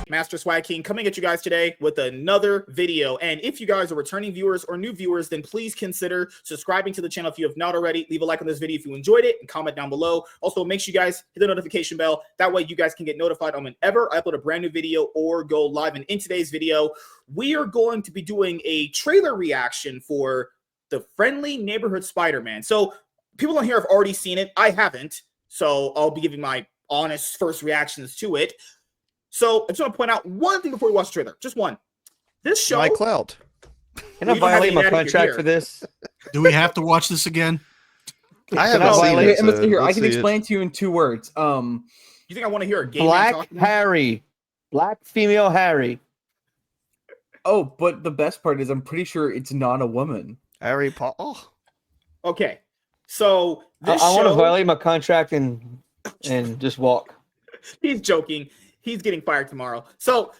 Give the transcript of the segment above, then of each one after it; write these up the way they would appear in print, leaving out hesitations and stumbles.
Master Swag King coming at you guys today with another video. And if you guys are returning viewers or new viewers, then please consider subscribing to the channel if you have not already. Leave a like on this video if you enjoyed it and comment down below. Also, make sure you guys hit the notification bell. That way you guys can get notified on whenever I upload a brand new video or go live. And in today's video, we are going to be doing a trailer reaction for the Friendly Neighborhood Spider-Man. So people on here have already seen it. I haven't. So I'll be giving my honest first reactions to it. So I just want to point out one thing before we watch the trailer. Just one. This show... My clout. Can I violate my contract for this? Do we have to watch this again? I haven't seen it. So here, I can explain to you in 2 words. You think I want to hear a game? Black Harry. Black female Harry. Oh, but the best part is I'm pretty sure it's not a woman. Harry Potter. Okay. So I want to violate my contract and just walk. He's joking. He's getting fired tomorrow. So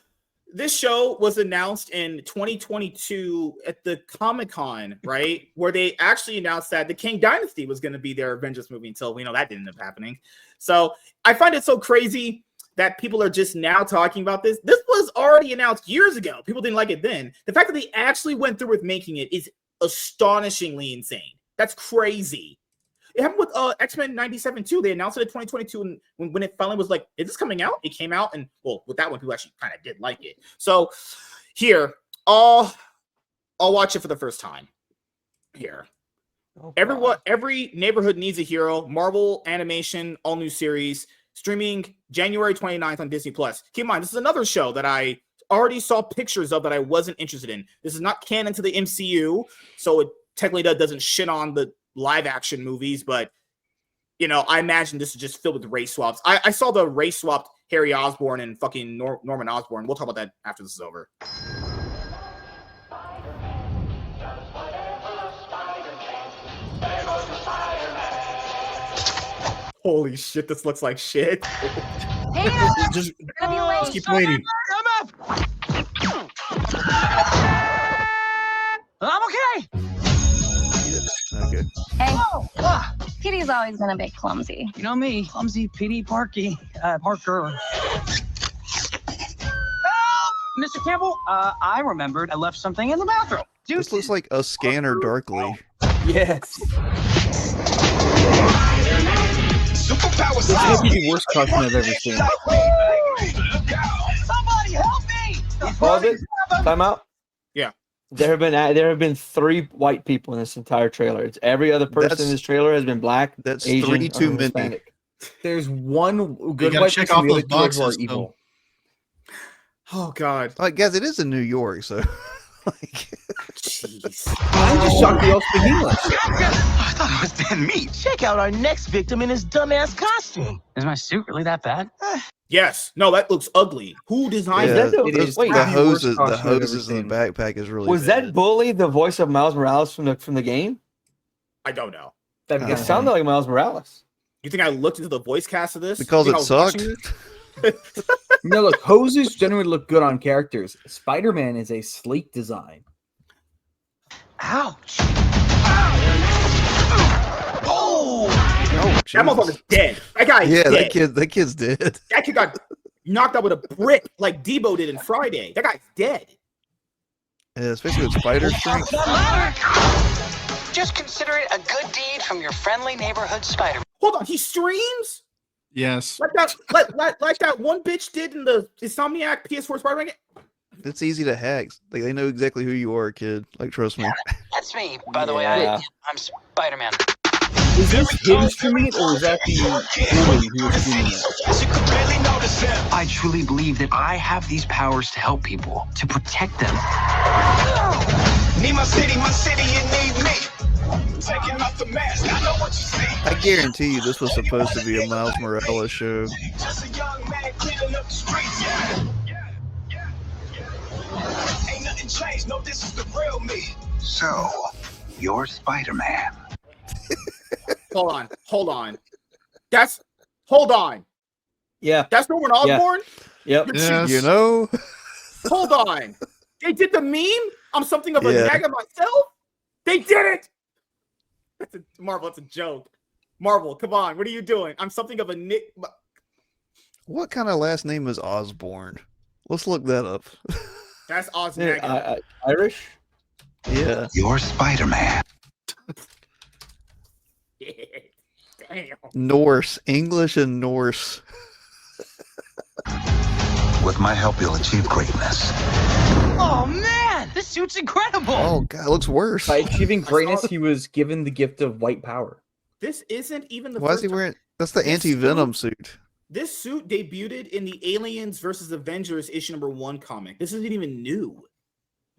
this show was announced in 2022 at the Comic-Con, right? Where they actually announced that the Kang Dynasty was going to be their Avengers movie until we know that didn't end up happening. So I find it so crazy that people are just now talking about this. This was already announced years ago. People didn't like it then. The fact that they actually went through with making it is astonishingly insane. That's crazy. It happened with X-Men 97 too. They announced it in 2022, and when it finally was like, is this coming out? It came out, and well, with that one, people actually kind of did like it. So here, I'll watch it for the first time. Here, oh, every neighborhood needs a hero. Marvel animation, all new series, streaming January 29th on Disney Plus. Keep in mind, this is another show that I already saw pictures of that I wasn't interested in. This is not canon to the MCU, so it technically doesn't shit on the live action movies, but you know, I imagine this is just filled with race swaps. I saw the race swapped Harry Osborn and fucking Norman Osborn. We'll talk about that after this is over. Holy shit, this looks like shit. Just keep waiting. I'm okay. Okay. Hey, Petey's always been a bit clumsy. You know me, clumsy Petey Parker. Help! Mr. Campbell, I remembered I left something in the bathroom. This looks like a scanner darkly. Yes. This might be the worst costume I've ever seen. Somebody help me! Pause it. Time out. Yeah. There have been 3 white people in this entire trailer. It's every other person in this trailer has been black. That's Asian, 3 too many. Hispanic. There's one good gotta white check person. off The those other 2 are boxes, evil. Oh god. Like, guys, it is in New York, so like, Jeez. I'm just shocked they all speak English. I thought it was Dan Meat. Check out our next victim in his dumbass costume. Is my suit really that bad? Yes. No, that looks ugly. Who designed yeah, that? It is the hoses, the worst costume I've ever in the seen. backpack is really. Was bad. that Bully the voice of Miles Morales from the game? I don't know. It sounded like Miles Morales. You think I looked into the voice cast of this? Because You it think I was sucked? watching this? No, look, hoses generally look good on characters. Spider-Man is a sleek design. Ouch. Oh, That motherfucker's dead. That guy's dead. that kid's dead. That kid got knocked out with a brick like Debo did in Friday. That guy's dead. Yeah, especially with spider strength. Just consider it a good deed from your friendly neighborhood Spider-Man. Hold on, he streams? Yes. Like that, like that one bitch did in the Insomniac PS4 Spider-Man game? It's easy to hack. Like, they know exactly who you are, kid. Like, trust me. That's me, by the way. Yeah. I'm Spider-Man. Is this him streaming it, or is that the Bully who is streaming it? I truly believe that I have these powers to help people, to protect them. Need my city, you need me. Taking off the mask, I know what you see. I guarantee you this was supposed to be a Miles Morales show. Just a young man cleaning up the streets. Ain't nothing changed, no, this is the real me. So, you're Spider-Man. Hold on. Hold on. Yeah. That's Norman Yeah. Osborn? Yep. Yes. You know? Hold on. They did the meme? I'm something of a Yeah. nag of myself? They did it! Marvel, it's a joke. Marvel, come on. What are you doing? I'm something of a Nick. What kind of last name is Osborn? Let's look that up. That's Osnaga. Irish? Yeah. You're Spider-Man. Damn. Norse. English and Norse. With my help, you'll achieve greatness. Oh man, this suit's incredible. Oh, God, it looks worse. By achieving I saw- greatness, he was given the gift of white power. This isn't even the Why is first he time- wearing... That's the This anti-venom suit. This suit debuted in the Aliens versus Avengers issue #1 comic. This isn't even new.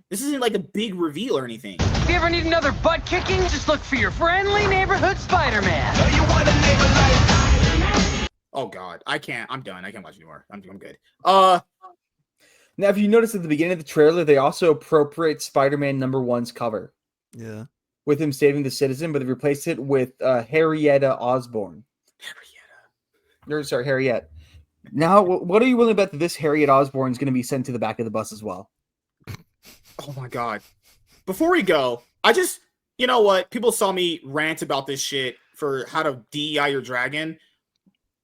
This isn't like a big reveal or anything. If you ever need another butt kicking, just look for your friendly neighborhood Spider-Man. You want a neighbor like Oh God, I can't. I'm done. I can't watch anymore. I'm good. Now, if you notice at the beginning of the trailer, they also appropriate Spider-Man #1's cover Yeah. with him saving the citizen, but they replaced it with Harrietta Osborn. Harriet. Now, what are you willing to bet that this Harriet Osborn is going to be sent to the back of the bus as well? Oh my God. Before we go, you know what? People saw me rant about this shit for how to DEI your dragon.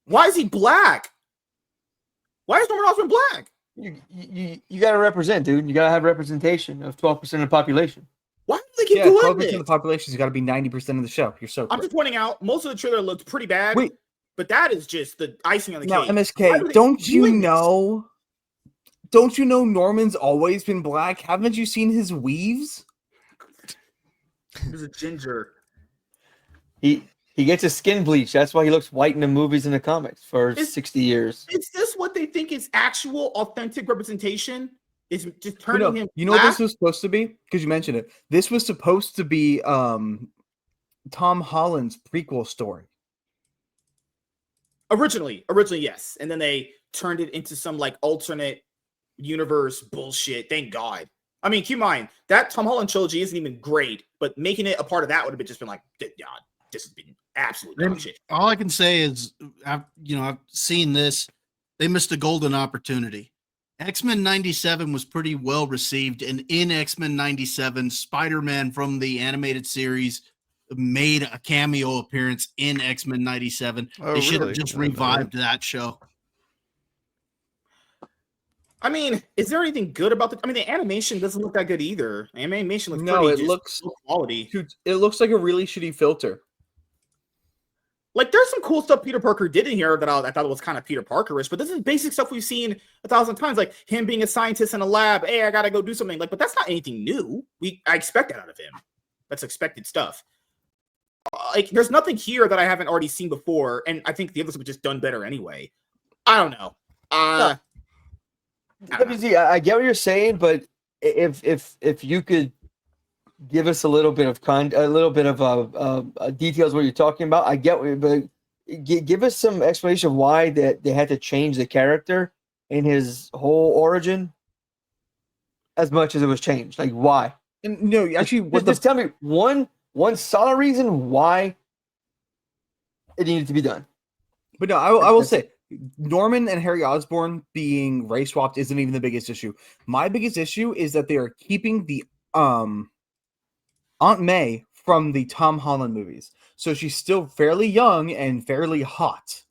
Why is he black? Why is Norman Osborn black? You got to represent, dude. You got to have representation of 12% of the population. Why do they keep Yeah, doing 12% this? of the population's got to be 90% of the show. You're so I'm correct. just pointing out, most of the trailer looked pretty bad. Wait. But that is just the icing on the Now, cake. Why MSK, are they don't you doing this? know? Don't you know Norman's always been black? Haven't you seen his weaves? There's a ginger. He gets his skin bleached. That's why he looks white in the movies and the comics for 60 years. Is this what they think is actual, authentic representation? Is just You turning know, him you know what black? this was supposed to be? Because you mentioned it. This was supposed to be Tom Holland's prequel story. Originally, yes. And then they turned it into some like alternate universe bullshit. Thank God. I mean, keep in mind, that Tom Holland trilogy isn't even great, but making it a part of that would have been like, God, this has been absolute dog shit. All I can say is, I've seen this. They missed a golden opportunity. X-Men 97 was pretty well received, and in X-Men 97, Spider-Man from the animated series made a cameo appearance in X-Men 97. Oh, They should have really? just I didn't know that. revived that show. I mean, is there anything good about the animation doesn't look that good either. Animation looks No, pretty it just looks low quality. Dude, it looks like a really shitty filter. Like, there's some cool stuff Peter Parker did in here that I thought was kind of Peter Parker-ish, but this is basic stuff we've seen 1,000 times, like him being a scientist in a lab. Hey, I gotta go do something. Like, but that's not anything new. I expect that out of him. That's expected stuff. Like, there's nothing here that I haven't already seen before, and I think the others have just done better anyway. I don't know. WZ, I get what you're saying, but if you could give us a little bit of details what you're talking about, I get what, but give us some explanation of why that they had to change the character in his whole origin as much as it was changed. Like why? And no, actually, Just tell me one solid reason why it needed to be done. But no, I will say Norman and Harry Osborn being race swapped isn't even the biggest issue. My biggest issue is that they are keeping the Aunt May from the Tom Holland movies. So she's still fairly young and fairly hot.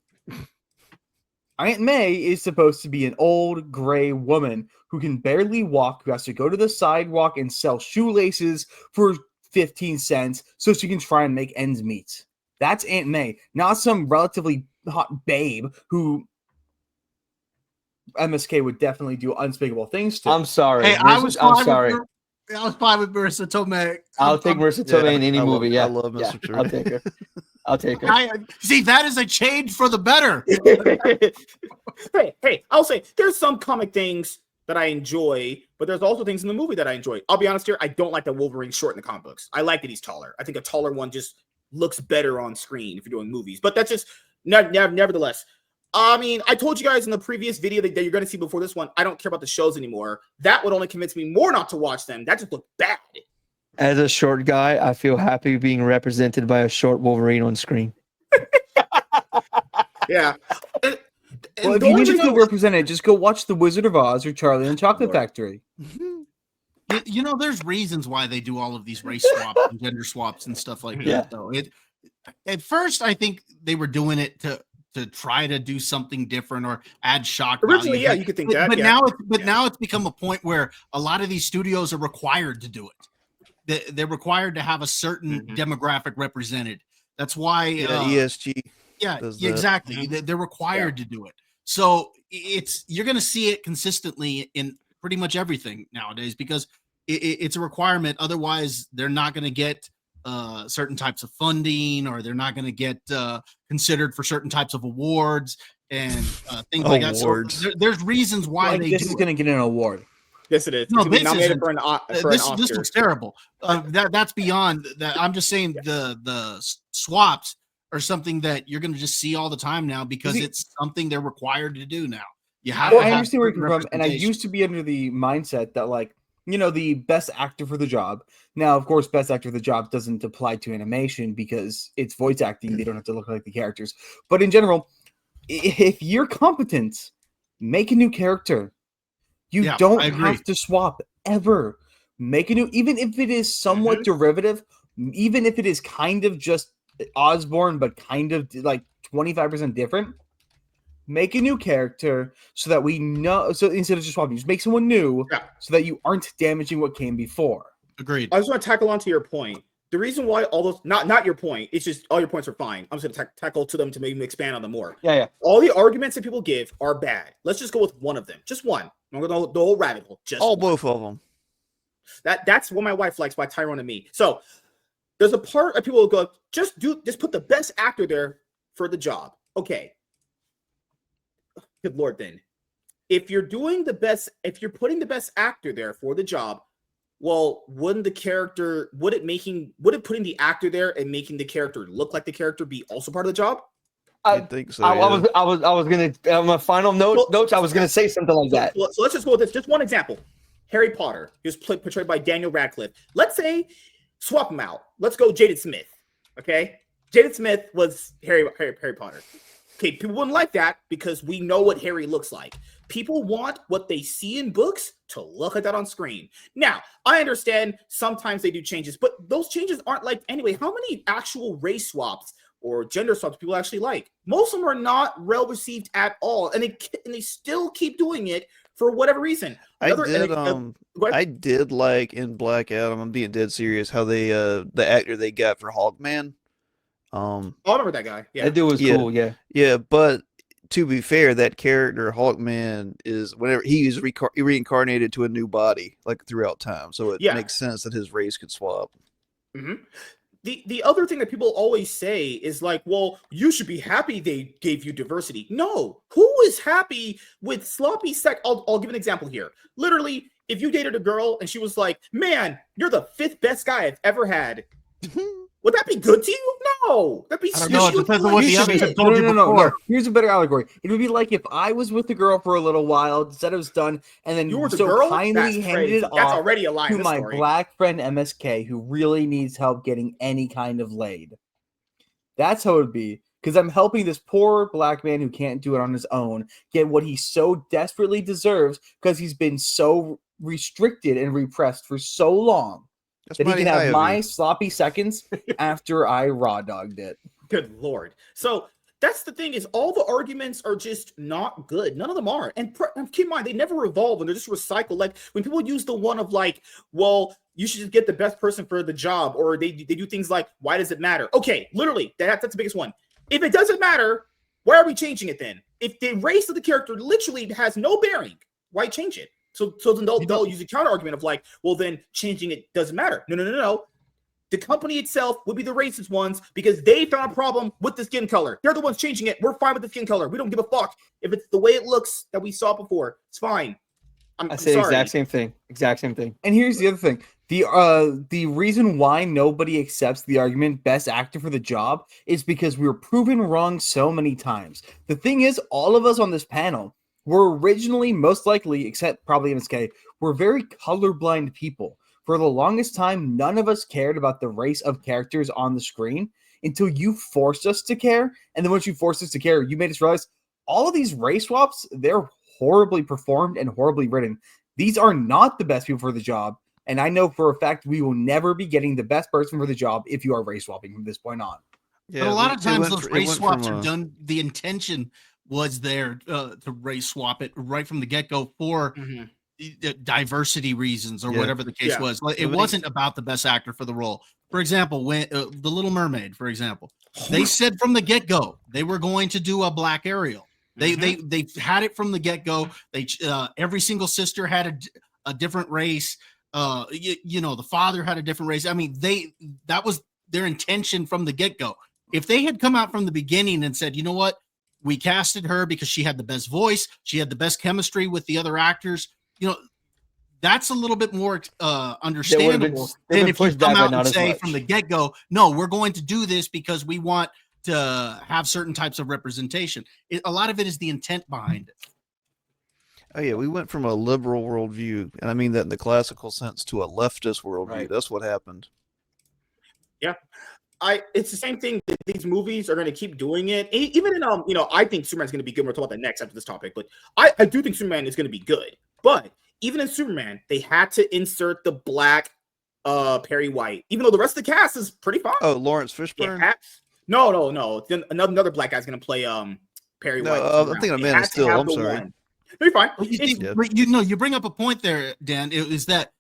Aunt May is supposed to be an old gray woman who can barely walk, who has to go to the sidewalk and sell shoelaces for 15 cents so she can try and make ends meet. That's Aunt May, not some relatively hot babe who MSK would definitely do unspeakable things to. I'm sorry. Hey, I was sorry. I was fine with Marissa Tomei. I'll take Marissa Tomei in any I love- movie. Yeah, I love Mr. yeah, I'll Tomei. take her. I'll take her. See, that is a change for the better. Hey, I'll say there's some comic things that I enjoy, but there's also things in the movie that I enjoy. I'll be honest here, I don't like that Wolverine's short in the comic books. I like that he's taller. I think a taller one just looks better on screen if you're doing movies. But that's just nevertheless. I mean, I told you guys in the previous video that you're going to see before this one, I don't care about the shows anymore. That would only convince me more not to watch them. That just looked bad. As a short guy, I feel happy being represented by a short Wolverine on screen. Yeah. And Well, if the you only need to reason- feel represented, just go watch The Wizard of Oz or Charlie and the Chocolate Lord. Factory. You know, there's reasons why they do all of these race swaps and gender swaps and stuff like Yeah. that. Though at first, I think they were doing it to try to do something different or add shock Originally, value. yeah, But- you could think but, that. but yeah. now it's become a point where a lot of these studios are required to do it. They're required to have a certain Mhm. demographic represented. That's why Yeah, ESG. yeah, does that. exactly. They're required to do it. So you're going to see it consistently in pretty much everything nowadays because it's a requirement. Otherwise, they're not going to get certain types of funding, or they're not going to get considered for certain types of awards and things like that. So Awards. there's reasons why Like they this do is it. going to get an award. Yes, it is. No, It's gonna be this nominated isn't. for an This Oscar. looks terrible. That's beyond that. I'm just saying the swaps are something that you're going to just see all the time now because See- it's something they're required to do now. You have. I to have understand where you're certain coming from, and I representation. used to be under the mindset that, like, you know, the best actor for the job. Now, of course, best actor for the job doesn't apply to animation because it's voice acting. They don't have to look like the characters. But in general, if you're competent, make a new character. You Yeah, don't I agree. have to swap ever. Make a new, even if it is somewhat derivative, even if it is kind of just Osborn, but kind of like 25% different. Make a new character so that we know. So instead of just swapping, just make someone new Yeah. so that you aren't damaging what came before. Agreed. I just want to tackle onto your point. The reason why all those not your point, it's just all your points are fine. I'm just gonna tackle to them to maybe expand on them more. Yeah. All the arguments that people give are bad. Let's just go with one of them. Just one. I'm going to go the whole rabbit hole. Just Oh, one. both of them. That's what my wife likes by Tyrone and me. So there's a part of people who go, just put the best actor there for the job. Okay. Good Lord, then. If you're putting the best actor there for the job, well, wouldn't putting the actor there and making the character look like the character be also part of the job? I think so. I yeah. was gonna my final notes. I was gonna say something like that. So let's just go with this. Just one example. Harry Potter. He was portrayed by Daniel Radcliffe. Let's say swap him out. Let's go Jaden Smith. Okay, Jaden Smith was Harry Potter. Okay, people wouldn't like that because we know what Harry looks like. People want what they see in books to look like that on screen. Now, I understand sometimes they do changes, but those changes aren't like anyway. How many actual race swaps or gender swaps people actually like? Most of them are not well received at all, and they still keep doing it for whatever reason. I did like in Black Adam. I'm being dead serious. How they the actor they got for Hawkman. I remember that guy. Yeah, That dude was cool. Yeah. Yeah, but to be fair, that character Hawkman is whenever he is reincarnated to a new body like throughout time, so it makes sense that his race could swap. Mm-hmm. The other thing that people always say is like, well, you should be happy they gave you diversity. No, who is happy with sloppy sex? I'll give an example here. Literally, if you dated a girl and she was like, man, you're the 5th best guy I've ever had. Would that be good to you? No. That'd be I don't know. It depends on what the others have told you No. before. Here's a better allegory. It would be like if I was with the girl for a little while, said it was done, and then You were the so girl? kindly That's handed crazy. it That's off already a lie in to this my story. black friend MSK, who really needs help getting any kind of laid. That's how it would be. Because I'm helping this poor black man who can't do it on his own get what he so desperately deserves because he's been so restricted and repressed for so long. That's That he mighty can high have of my you. sloppy seconds after I raw dogged it. Good Lord. So that's the thing is all the arguments are just not good. None of them are. And keep in mind, they never evolve and they're just recycled. Like when people use the one of like, well, you should just get the best person for the job, or they do things like, why does it matter? Okay, literally, that's the biggest one. If it doesn't matter, why are we changing it then? If the race of the character literally has no bearing, why change it? So then they'll use a counter argument of like, well, then changing it doesn't matter. No. The company itself would be the racist ones because they found a problem with the skin color. They're the ones changing it. We're fine with the skin color. We don't give a fuck if it's the way it looks that we saw before. It's fine. I'm I say sorry. exact same thing. Exact same thing. And here's the other thing. The reason why nobody accepts the argument best actor for the job is because we were proven wrong so many times. The thing is, all of us on this panel were originally, most likely, except probably MSK, were very colorblind people. For the longest time, none of us cared about the race of characters on the screen until you forced us to care. And then once you forced us to care, you made us realize all of these race swaps, they're horribly performed and horribly written. These are not the best people for the job. And I know for a fact we will never be getting the best person for the job if you are race swapping from this point on. Yeah, but a lot of times those race swaps are done. The intention was there to race swap it right from the get-go for diversity reasons or whatever the case was. It wasn't about the best actor for the role. For example, when The Little Mermaid, for example, they said from the get-go they were going to do a black Ariel. They had it from the get-go. They every single sister had a different race. The father had a different race. I mean, that was their intention from the get-go. If they had come out from the beginning and said, you know what, we casted her because she had the best voice, she had the best chemistry with the other actors, that's a little bit more understandable than if you come out and say from the get-go, no, we're going to do this because we want to have certain types of representation. A lot of it is the intent behind it. Oh yeah, we went from a liberal worldview, and I mean that in the classical sense, to a leftist worldview. Right. That's what happened. Yeah. It's the same thing. These movies are going to keep doing it. Even in I think Superman's going to be good. We'll talk about that next after this topic. But I do think Superman is going to be good. But even in Superman, they had to insert the black Perry White, even though the rest of the cast is pretty fine. Oh, Lawrence Fishburne? No. Then another black guy's going to play Perry White. I'm thinking of Man of Steel. I'm sorry. They're fine. You bring up a point there, Dan. Is that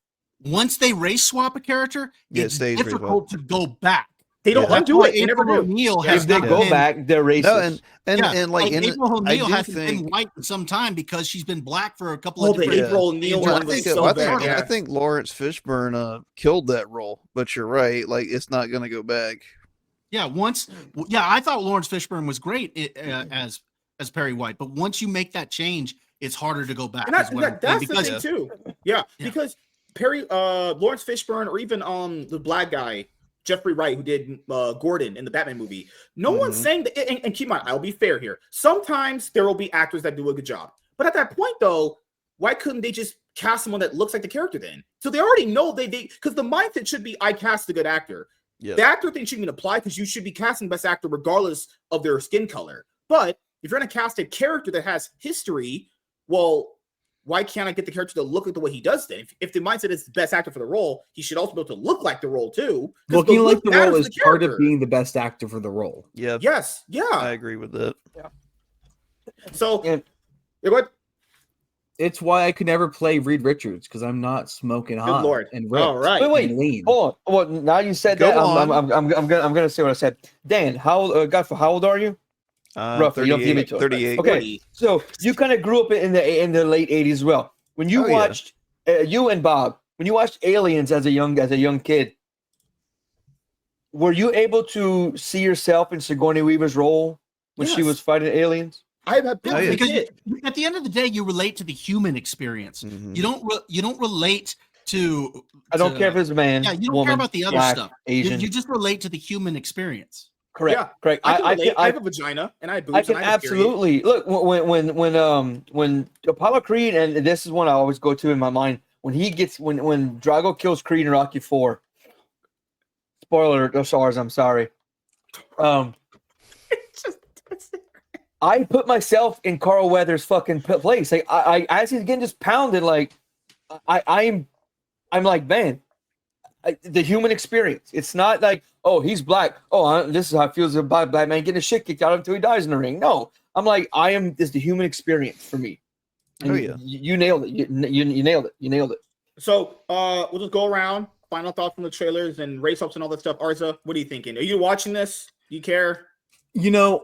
once they race swap a character, it's difficult to go back. They don't undo it. They never do. If they go back, they're racist. No, and like April O'Neil hasn't been white in some time because she's been black for a couple of different. April O'Neil one was so bad. I think Lawrence Fishburne killed that role, but you're right. Like it's not going to go back. Yeah, I thought Lawrence Fishburne was great as Perry White, but once you make that change, it's harder to go back. And that's the thing too. Yeah, because Lawrence Fishburne, or even the black guy Jeffrey Wright, who did Gordon in the Batman movie. No one's saying that. And keep in mind, I'll be fair here. Sometimes there will be actors that do a good job, but at that point, though, why couldn't they just cast someone that looks like the character then? So they already know they because the mindset should be, I cast a good actor. Yep. The actor thing shouldn't even apply because you should be casting best actor regardless of their skin color. But if you're going to cast a character that has history, well, why can't I get the character to look like the way he does then? If the mindset is the best actor for the role, he should also be able to look like the role too. Looking like the role is part of being the best actor for the role. Yeah. Yes. Yeah. I agree with that. Yeah. So, what? It's why I could never play Reed Richards because I'm not smoking hot. Good Lord. And ripped. All right. Wait. Lean. Hold on. Well, now you said that. I'm gonna say what I said. Dan, Godfoe, how old are you? Roughly. 38. Okay. So you kind of grew up in the late 80s as well. When you watched you and Bob, when you watched Aliens as a young kid, were you able to see yourself in Sigourney Weaver's role when she was fighting aliens? Because at the end of the day, you relate to the human experience. Mm-hmm. You don't relate to. I don't care if it's a man. Yeah, you don't care about the other stuff. Asian. You just relate to the human experience. Correct. Yeah, correct. I have a vagina and I have boobs. I can absolutely look when Apollo Creed, and this is one I always go to in my mind when Drago kills Creed in Rocky IV. Spoiler, I'm sorry. I put myself in Carl Weathers' fucking place. Like I as he's getting just pounded, like I'm like, man, the human experience. It's not like, oh, he's black. Oh, this is how it feels about black man getting a shit kicked out of him until he dies in the ring. No, I'm like, it's the human experience for me. And you nailed it. You nailed it. You nailed it. So we'll just go around. Final thoughts from the trailers and race ups and all that stuff. Arza, what are you thinking? Are you watching this? Do you care?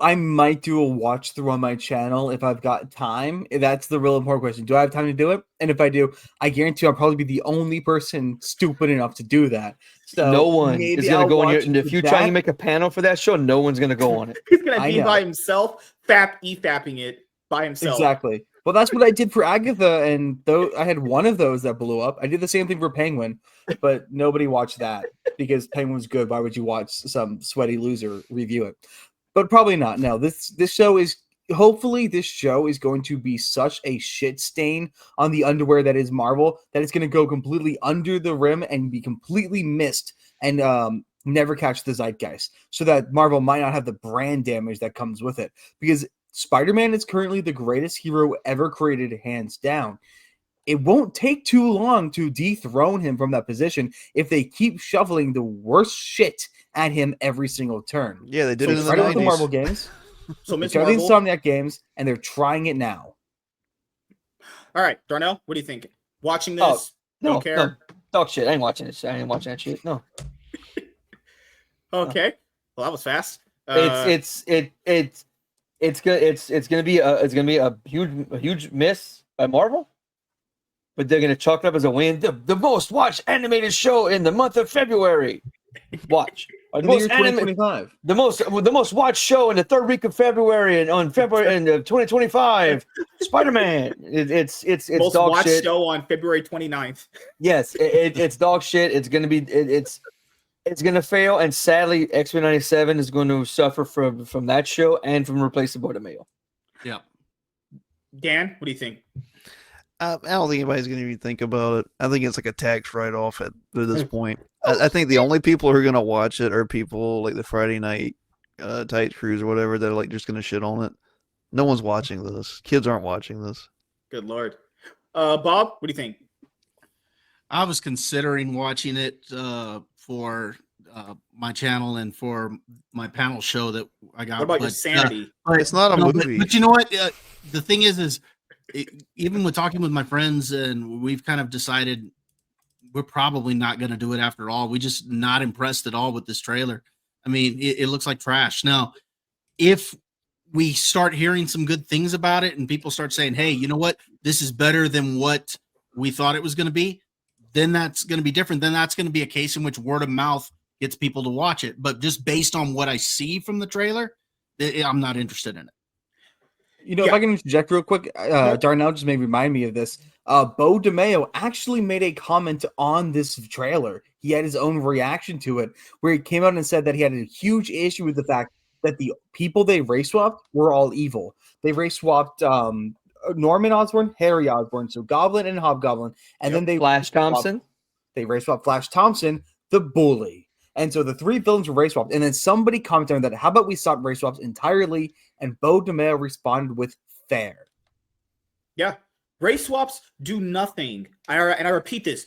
I might do a watch through on my channel if I've got time. That's the real important question. Do I have time to do it? And if I do, I guarantee I'll probably be the only person stupid enough to do that. So no one is going to go on your. And if you try to make a panel for that show, no one's going to go on it. He's going to be by himself, fapping it by himself. Exactly. Well, that's what I did for Agatha, and though I had one of those that blew up. I did the same thing for Penguin, but nobody watched that because Penguin was good. Why would you watch some sweaty loser review it? But probably not. No, this show is hopefully this show is going to be such a shit stain on the underwear that is Marvel that it's going to go completely under the rim and be completely missed and never catch the zeitgeist, so that Marvel might not have the brand damage that comes with it. Because Spider-Man is currently the greatest hero ever created, hands down. It won't take too long to dethrone him from that position if they keep shoveling the worst shit at him every single turn. Yeah, they did So it in the started with the 90s. Marvel games. So Miss Started the Marvel. Insomniac games, and they're trying it now. All right, Darnell, what do you think? Watching Oh, this? Don't care. No, dog shit. I ain't watching this. I ain't watching that shit. No. Okay. Well, that was fast. It's gonna be a huge miss by Marvel, but they're gonna chalk it up as a win. The most watched animated show in the month of February. Watch. In the year 2025. The most watched show in the third week of February and on February and 2025. Spider-Man. It's most dog watched shit. show on February 29th. Yes, it's dog shit. It's gonna be it's gonna fail, and sadly, X-Men 97 is going to suffer from that show and from replacing Bortomeo. Yeah. Dan, what do you think? I don't think anybody's going to even think about it. I think it's like a tax write-off at this point. I think the only people who are going to watch it are people like the Friday night tight crews or whatever that are like just going to shit on it. No one's watching this. Kids aren't watching this. Good Lord. Bob, what do you think? I was considering watching it for my channel and for my panel show that I got. What about your sanity? It's not a movie. But you know what? The thing is even with talking with my friends, and we've kind of decided we're probably not going to do it after all. We're just not impressed at all with this trailer. I mean, it looks like trash. Now, if we start hearing some good things about it and people start saying, hey, you know what? This is better than what we thought it was going to be, then that's going to be different. Then that's going to be a case in which word of mouth gets people to watch it. But just based on what I see from the trailer, I'm not interested in it. You know, if I can interject real quick, Darnell just made remind me of this. Bo DeMeo actually made a comment on this trailer. He had his own reaction to it, where he came out and said that he had a huge issue with the fact that the people they race swapped were all evil. They race swapped Norman Osborn, Harry Osborn, so Goblin and Hobgoblin, and then they Flash Thompson. They race swapped Flash Thompson, the bully. And so the three villains were race swapped. And then somebody commented on that. How about we stop race swaps entirely? And Bo DeMeo responded with fair. Yeah. Race swaps do nothing. And I repeat this.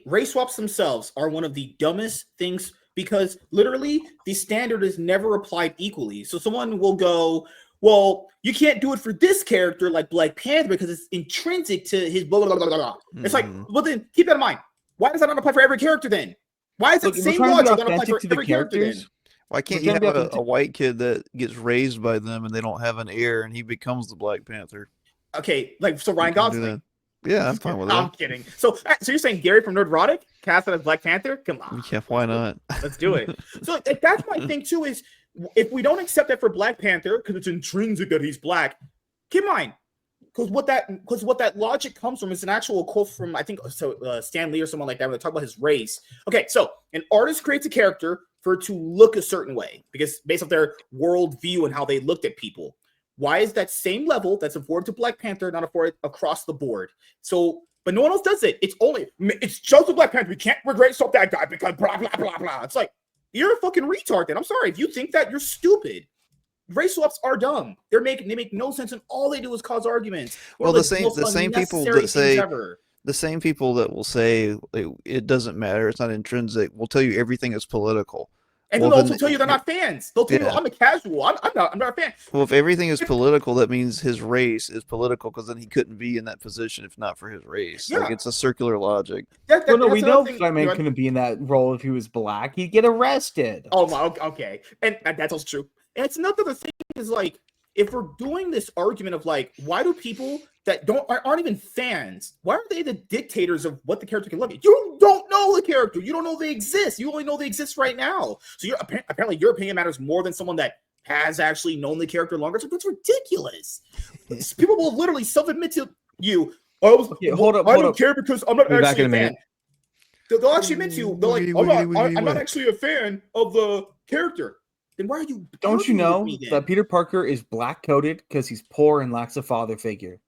Race swaps themselves are one of the dumbest things because literally the standard is never applied equally. So someone will go, well, you can't do it for this character like Black Panther because it's intrinsic to his blah, blah, blah, blah, blah. It's like, well, then keep that in mind. Why does that not apply for every character then? Why is it the same logic going to apply for every character then? Why can't you have a white kid that gets raised by them and they don't have an heir and he becomes the Black Panther? Okay, so Ryan Gosling. Yeah, I'm fine with that. I'm kidding. So you're saying Gary from Nerdrotic cast as Black Panther? Come on. Yeah, why not? Let's do it. So that's my thing too is if we don't accept that for Black Panther because it's intrinsic that he's black, keep in mind because what that logic comes from is an actual quote from I think Stan Lee or someone like that where they talk about his race. Okay, so an artist creates a character for it to look a certain way because based off their worldview and how they looked at people. Why is that same level that's afforded to Black Panther not afforded across the board? So, but no one else does it. It's just the Black Panther. We can't regret stop that guy because blah blah blah blah. It's like you're a fucking retard. Then I'm sorry if you think that you're stupid. Race swaps are dumb. They make no sense, and all they do is cause arguments. Well, the same people that say the same people that will say it doesn't matter, it's not intrinsic, will tell you everything is political. And they'll also tell you they're not fans. They'll tell you I'm a casual. I'm not a fan. Well, if everything is political, that means his race is political because then he couldn't be in that position if not for his race. Yeah. Like it's a circular logic. We know Spider-Man couldn't be in that role if he was black. He'd get arrested. Oh, okay. And that's also true. And it's another thing is like, if we're doing this argument of like, why do people that aren't even fans, why are they the dictators of what the character can look at? You don't know the character. You don't know they exist. You only know they exist right now. So apparently your opinion matters more than someone that has actually known the character longer. It's ridiculous. People will literally self-admit to you, I don't care because I'm not actually a fan. They'll actually admit to you, they're like, I'm not actually a fan of the character. then why are you? Don't you arguing with know me then? that Peter Parker is black coated because he's poor and lacks a father figure?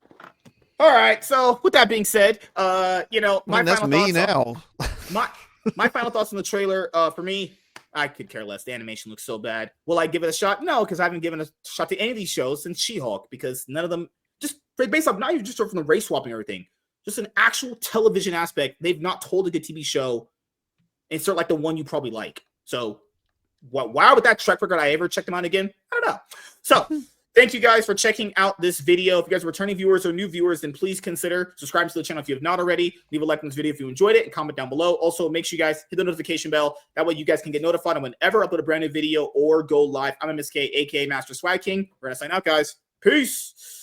All right. So with that being said, my that's final me thoughts now. my final thoughts on the trailer. For me, I could care less. The animation looks so bad. Will I give it a shot? No, because I haven't given a shot to any of these shows since She-Hulk, because none of them, just based off, not even just from the race swapping and everything, just an actual television aspect. They've not told a good TV show, and sort of like the one you probably like. So, why would that track record I ever check them out again? I don't know. So, thank you guys for checking out this video. If you guys are returning viewers or new viewers, then please consider subscribing to the channel if you have not already. Leave a like on this video if you enjoyed it and comment down below. Also, make sure you guys hit the notification bell. That way you guys can get notified on whenever I upload a brand new video or go live. I'm MSK, aka Master Swag King. We're going to sign out, guys. Peace.